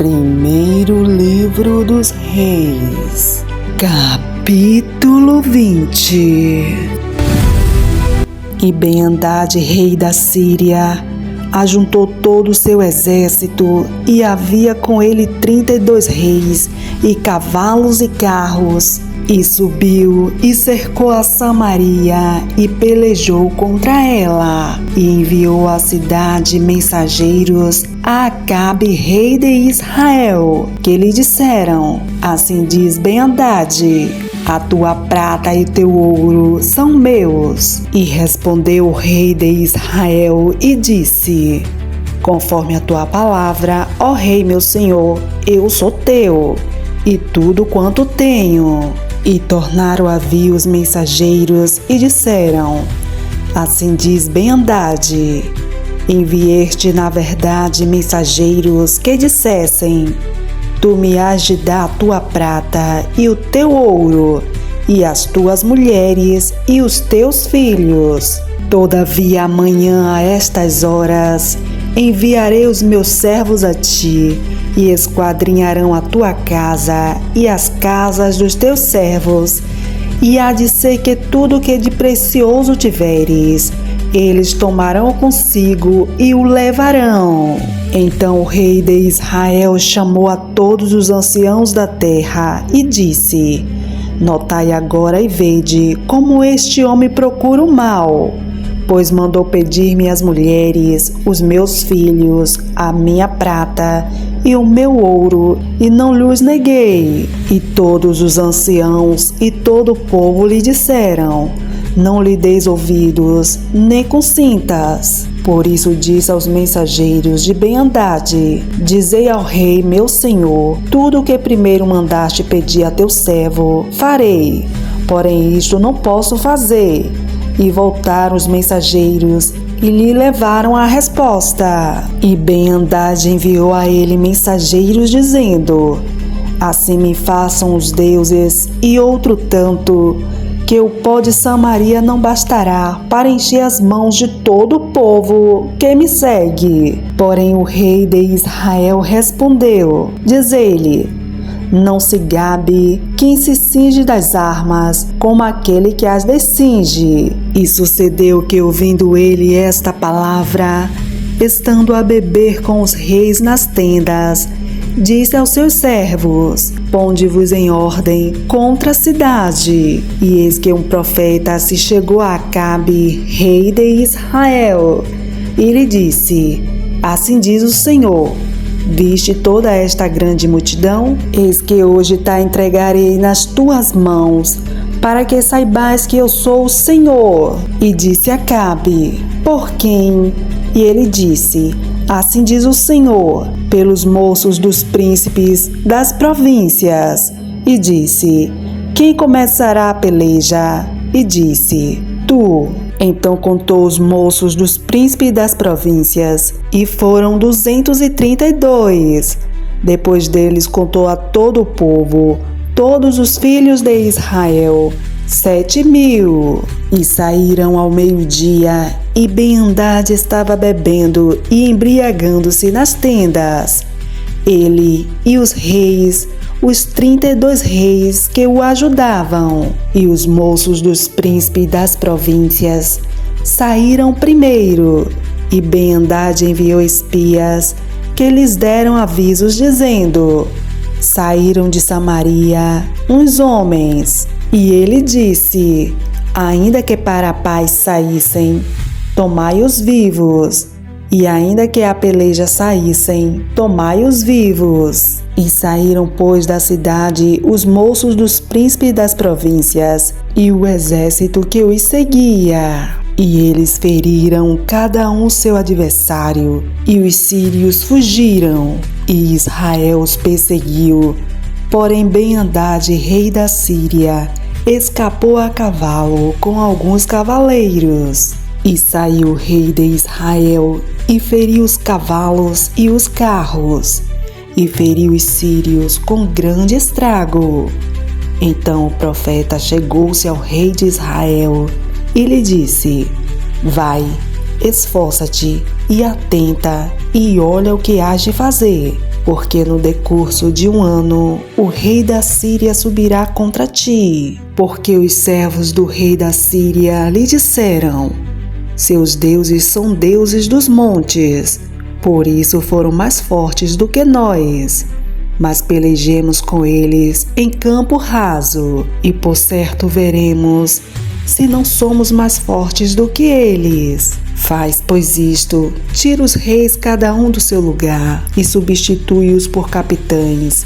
Primeiro Livro dos Reis, capítulo 20. E Ben-Hadad, rei da Síria, ajuntou todo o seu exército, e havia com ele 32 reis, e cavalos e carros, e subiu e cercou a Samaria, e pelejou contra ela, e enviou à cidade mensageiros a Acabe, rei de Israel, que lhe disseram: assim diz Ben-Hadad: a tua prata e teu ouro são meus. E respondeu o rei de Israel e disse: conforme a tua palavra, ó rei meu senhor, eu sou teu, e tudo quanto tenho. E tornaram a vir os mensageiros e disseram: assim diz Ben-Hadad: envieste na verdade mensageiros que dissessem: tu me hás de dar a tua prata e o teu ouro, e as tuas mulheres e os teus filhos. Todavia amanhã a estas horas enviarei os meus servos a ti, e esquadrinharão a tua casa e as casas dos teus servos, e há de ser que tudo que de precioso tiveres, eles tomarão consigo e o levarão. Então o rei de Israel chamou a todos os anciãos da terra e disse: notai agora e vede como este homem procura o mal, pois mandou pedir-me as mulheres, os meus filhos, a minha prata e o meu ouro, e não lhes neguei. E todos os anciãos e todo o povo lhe disseram: não lhe deis ouvidos, nem consintas. Por isso disse aos mensageiros de Ben-Hadad: dizei ao rei meu senhor: tudo o que primeiro mandaste pedir a teu servo, farei, porém isto não posso fazer. E voltaram os mensageiros e lhe levaram a resposta. E Ben-Hadad enviou a ele mensageiros dizendo: assim me façam os deuses e outro tanto, que o pó de Samaria não bastará para encher as mãos de todo o povo que me segue. Porém o rei de Israel respondeu: diz-lhe: não se gabe quem se cinge das armas, como aquele que as descinge. E sucedeu que, ouvindo ele esta palavra, estando a beber com os reis nas tendas, disse aos seus servos: ponde-vos em ordem contra a cidade. E eis que um profeta se chegou a Acabe, rei de Israel, e lhe disse: assim diz o Senhor: viste toda esta grande multidão? Eis que hoje te entregarei nas tuas mãos, para que saibais que eu sou o Senhor. E disse Acabe: por quem? E ele disse: assim diz o Senhor, pelos moços dos príncipes das províncias. E disse: quem começará a peleja? E disse: tu. Então contou os moços dos príncipes das províncias, e foram 232. Depois deles contou a todo o povo, todos os filhos de Israel, 7.000. E saíram ao meio-dia, e Ben-Hadad estava bebendo e embriagando-se nas tendas, ele e os reis, os 32 reis que o ajudavam. E os moços dos príncipes das províncias saíram primeiro, e Ben-Hadad enviou espias, que lhes deram avisos dizendo: saíram de Samaria uns homens. E ele disse: ainda que para a paz saíssem, tomai-os vivos, e ainda que a peleja saíssem, tomai-os vivos. E saíram, pois, da cidade os moços dos príncipes das províncias e o exército que os seguia. E eles feriram cada um seu adversário, e os sírios fugiram, e Israel os perseguiu. Porém Ben-Hadad, rei da Síria, escapou a cavalo com alguns cavaleiros. E saiu o rei de Israel e feriu os cavalos e os carros, e feriu os sírios com grande estrago. Então o profeta chegou-se ao rei de Israel e lhe disse: vai, esforça-te e atenta, e olha o que hás de fazer. porque no decurso de 1 ano o rei da Síria subirá contra ti. Porque os servos do rei da Síria lhe disseram: seus deuses são deuses dos montes, por isso foram mais fortes do que nós. Mas pelejemos com eles em campo raso, e por certo veremos se não somos mais fortes do que eles. Faz, pois, isto: tira os reis cada um do seu lugar, e substitui-os por capitães,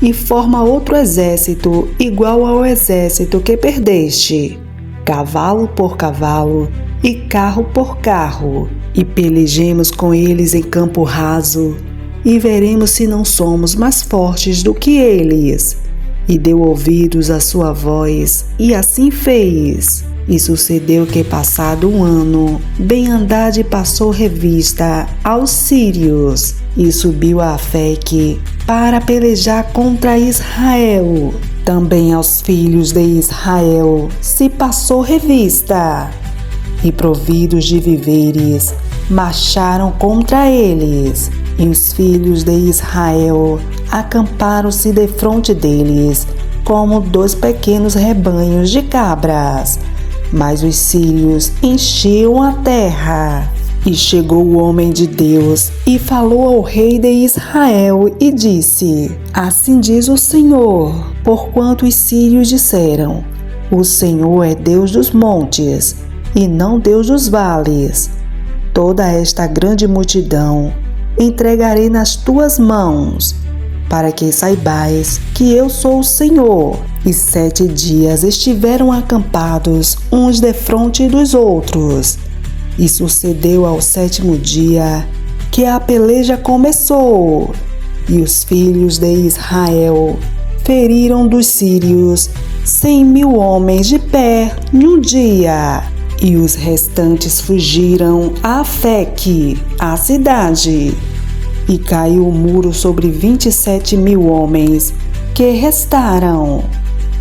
e forma outro exército igual ao exército que perdeste, cavalo por cavalo e carro por carro, e pelejemos com eles em campo raso, e veremos se não somos mais fortes do que eles. E deu ouvidos à sua voz, e assim fez. E sucedeu que, passado 1 ano, Ben-Hadad passou revista aos sírios e subiu a Afeque para pelejar contra Israel. Também aos filhos de Israel se passou revista, e providos de víveres, marcharam contra eles. E os filhos de Israel acamparam-se defronte deles, como 2 pequenos rebanhos de cabras. Mas os sírios enchiam a terra. E chegou o homem de Deus e falou ao rei de Israel e disse: assim diz o Senhor, porquanto os sírios disseram: o Senhor é Deus dos montes, e não Deus dos vales. Toda esta grande multidão entregarei nas tuas mãos, para que saibais que eu sou o Senhor. E 7 dias estiveram acampados uns defronte dos outros. E sucedeu ao 7º dia que a peleja começou, e os filhos de Israel feriram dos sírios 100.000 homens de pé num dia. E os restantes fugiram a Afeque, a cidade. E caiu o muro sobre 27.000 homens que restaram.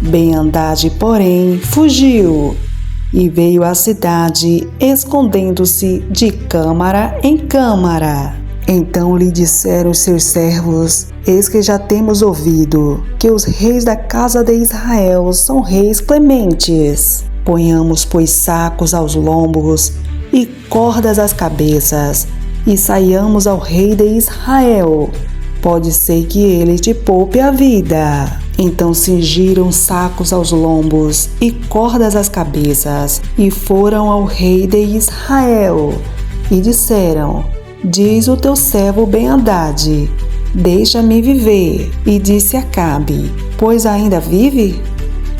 Ben-Hadad, porém, fugiu e veio à cidade, escondendo-se de câmara em câmara. Então lhe disseram os seus servos: eis que já temos ouvido que os reis da casa de Israel são reis clementes. Ponhamos, pois, sacos aos lombos e cordas às cabeças, e saiamos ao rei de Israel. Pode ser que ele te poupe a vida. Então cingiram sacos aos lombos e cordas às cabeças, e foram ao rei de Israel. E disseram: diz o teu servo Ben-Hadad: deixa-me viver. E disse Acabe: pois ainda vive?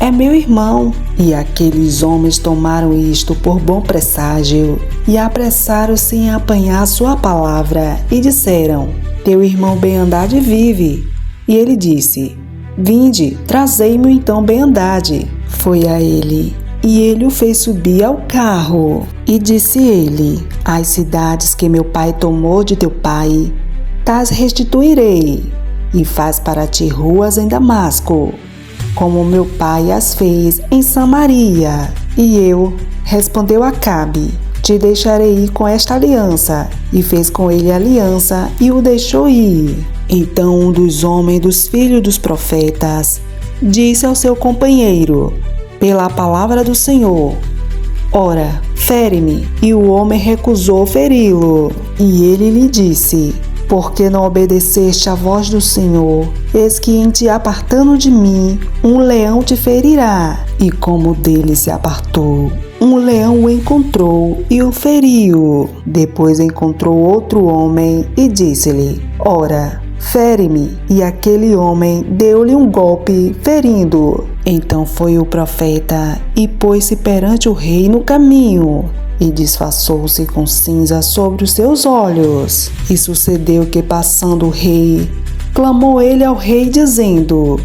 É meu irmão. E aqueles homens tomaram isto por bom presságio, e apressaram-se em apanhar sua palavra, e disseram: teu irmão Ben-Hadad vive. E ele disse: vinde, trazei-me então Ben-Hadad. Foi a ele, e ele o fez subir ao carro. E disse ele: as cidades que meu pai tomou de teu pai, tais restituirei, e faz para ti ruas em Damasco, como meu pai as fez em Samaria. E eu, respondeu Acabe, te deixarei ir com esta aliança. E fez com ele aliança, e o deixou ir. Então um dos homens dos filhos dos profetas disse ao seu companheiro: pela palavra do Senhor, ora, fere-me. E o homem recusou feri-lo. E ele lhe disse: porque não obedeceste à voz do Senhor, eis que em te apartando de mim, um leão te ferirá. E como dele se apartou, um leão o encontrou e o feriu. Depois encontrou outro homem e disse-lhe: ora, fere-me. E aquele homem deu-lhe um golpe, ferindo-o. Então foi o profeta e pôs-se perante o rei no caminho, e disfarçou-se com cinza sobre os seus olhos. E sucedeu que, passando o rei, clamou ele ao rei, dizendo: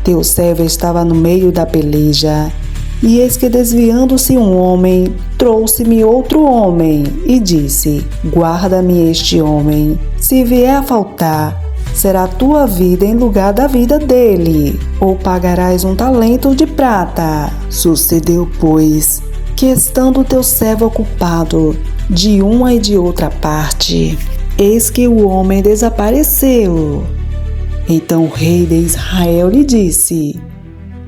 teu servo estava no meio da peleja, e eis que, desviando-se um homem, trouxe-me outro homem, e disse: guarda-me este homem, se vier a faltar, será tua vida em lugar da vida dele, ou pagarás um talento de prata. Sucedeu, pois, que, estando teu servo ocupado de uma e de outra parte, eis que o homem desapareceu. Então o rei de Israel lhe disse: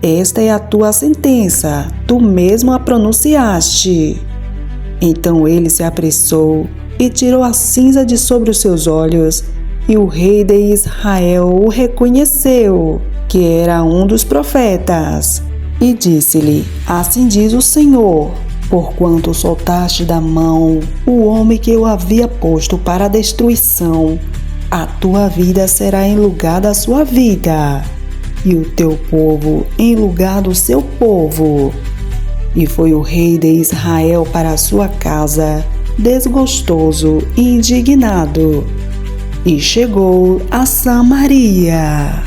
esta é a tua sentença, tu mesmo a pronunciaste. Então ele se apressou e tirou a cinza de sobre os seus olhos, e o rei de Israel o reconheceu, que era um dos profetas. E disse-lhe: assim diz o Senhor, porquanto soltaste da mão o homem que eu havia posto para a destruição, a tua vida será em lugar da sua vida, e o teu povo em lugar do seu povo. E foi o rei de Israel para a sua casa, desgostoso e indignado, e chegou a Samaria.